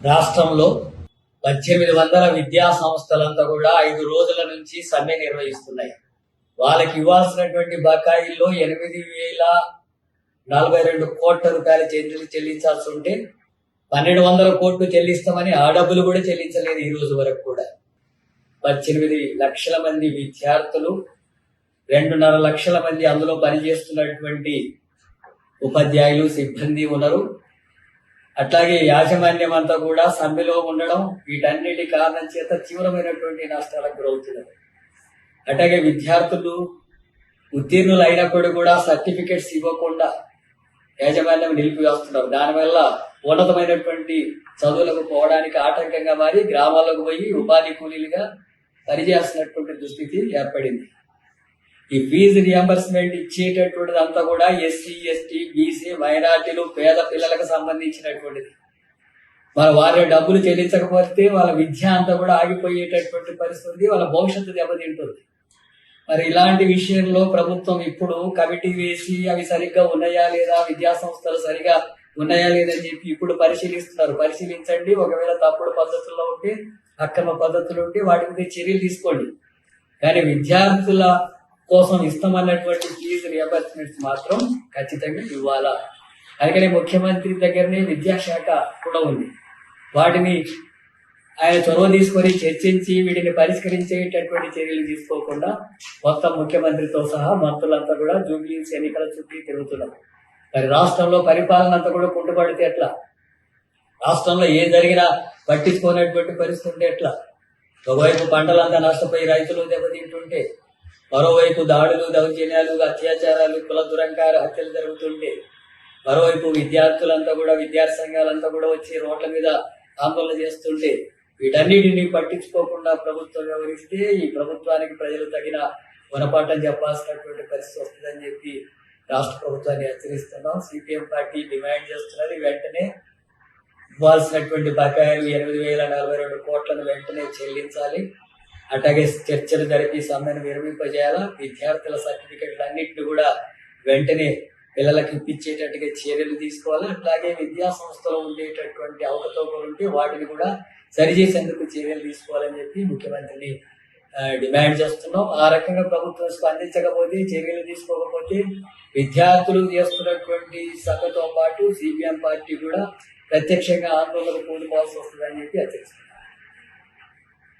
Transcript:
రాష్ట్రంలో 1800 విద్యా సంస్థలంతా కూడా 5 రోజుల నుంచి సమ్మె నిర్వహిస్తున్నాయి. వాళ్ళకి ఇవ్వాల్సినటువంటి బకాయిల్లో 8,042 కోట్ల రూపాయలు చెల్లించాల్సి ఉంటే 1,200 కోట్లు చెల్లిస్తామని ఆ డబ్బులు కూడా చెల్లించలేదు ఈ రోజు వరకు కూడా. 18 లక్షల మంది విద్యార్థులు, 2.5 లక్షల మంది అందులో పనిచేస్తున్నటువంటి ఉపాధ్యాయులు, సిబ్బంది ఉన్నారు. అట్లాగే యాజమాన్యం అంతా కూడా సమ్మెలో ఉండడం, వీటన్నిటి కారణం చేత తీవ్రమైనటువంటి నష్టాలకు గురవుతున్నారు. అట్లాగే విద్యార్థులు ఉత్తీర్ణులు అయినప్పుడు కూడా సర్టిఫికెట్స్ ఇవ్వకుండా యాజమాన్యం నిలిపివేస్తున్నారు. దానివల్ల ఉన్నతమైనటువంటి చదువులకు పోవడానికి ఆటంకంగా మారి గ్రామాలకు పోయి ఉపాధి కూలీలుగా పనిచేస్తున్నటువంటి దుస్థితి ఏర్పడింది. ఈ ఫీజు రియంబర్స్మెంట్ ఇచ్చేటటువంటిది అంతా కూడా ఎస్సీ, ఎస్టీ, బీసీ, మైనార్టీలు, పేద పిల్లలకు సంబంధించినటువంటిది. మరి వారి డబ్బులు చెల్లించకపోతే వాళ్ళ విద్య అంతా కూడా ఆగిపోయేటటువంటి పరిస్థితి, వాళ్ళ భవిష్యత్తు దెబ్బతింటుంది. మరి ఇలాంటి విషయంలో ప్రభుత్వం ఇప్పుడు కమిటీ వేసి అవి సరిగ్గా ఉన్నాయా లేదా, విద్యా సంస్థలు సరిగా ఉన్నాయా లేదని చెప్పి ఇప్పుడు పరిశీలిస్తున్నారు. పరిశీలించండి, ఒకవేళ తప్పుడు పద్ధతుల్లో ఉంటే, అక్రమ పద్ధతులు ఉంటే వాటి మీద చర్యలు తీసుకోండి. కానీ విద్యార్థుల కోసం ఇస్తామన్నటువంటి ఫీజు రియంబర్స్మెంట్స్ మాత్రం ఖచ్చితంగా ఇవ్వాలా. అందుకనే ముఖ్యమంత్రి దగ్గరనే విద్యాశాఖ కూడా ఉంది. వాటిని ఆయన చొరవ తీసుకొని చర్చించి వీటిని పరిష్కరించేటటువంటి చర్యలు తీసుకోకుండా మొత్తం ముఖ్యమంత్రితో సహా మంత్రులంతా కూడా జూబ్లీహిల్స్ ఎన్నికల చుట్టూ తిరుగుతున్నారు. మరి రాష్ట్రంలో పరిపాలన అంతా కూడా కుంటుపడితే ఎట్లా? రాష్ట్రంలో ఏం జరిగినా పట్టించుకోనటువంటి పరిస్థితి ఉంటే ఎట్లా? ఒకవైపు పంటలంతా నష్టపోయి రైతులు దెబ్బతింటుంటే, మరోవైపు దాడులు, దౌర్జన్యాలు, అత్యాచారాలు, కుల దురంకార హత్యలు జరుగుతుంటే, మరోవైపు విద్యార్థులంతా కూడా, విద్యార్థి సంఘాలంతా కూడా వచ్చి రోడ్ల మీద ఆందోళన చేస్తుంటే, వీటన్నిటిని పట్టించుకోకుండా ప్రభుత్వం వ్యవహరిస్తే ఈ ప్రభుత్వానికి ప్రజలు తగిన గుణపాఠం చెప్పాల్సినటువంటి పరిస్థితి వస్తుందని చెప్పి రాష్ట్ర ప్రభుత్వాన్ని హెచ్చరిస్తున్నాం. సిపిఎం పార్టీ డిమాండ్ చేస్తున్నది వెంటనే ఇవ్వాల్సినటువంటి బకాయిలు 8,042 కోట్లను వెంటనే చెల్లించాలి. అట్లాగే చర్చలు జరిపి సమ్మెను విరమింపజేయాలా. విద్యార్థుల సర్టిఫికెట్లు అన్నింటినీ కూడా వెంటనే పిల్లలకు ఇప్పించేటట్టుగా చర్యలు తీసుకోవాలి. అట్లాగే విద్యా సంస్థలో ఉండేటటువంటి అవకతవకలు ఉంటే వాటిని కూడా సరిచేసేందుకు చర్యలు తీసుకోవాలని చెప్పి ముఖ్యమంత్రిని డిమాండ్ చేస్తున్నాం. ఆ రకంగా ప్రభుత్వం స్పందించకపోతే, చర్యలు తీసుకోకపోతే విద్యార్థులు చేస్తున్నటువంటి సమ్మెతో పాటు సిపిఎం పార్టీ కూడా ప్రత్యక్షంగా ఆందోళనకు కూలిపోవాల్సి వస్తుందని చెప్పి హెచ్చరిస్తున్నారు.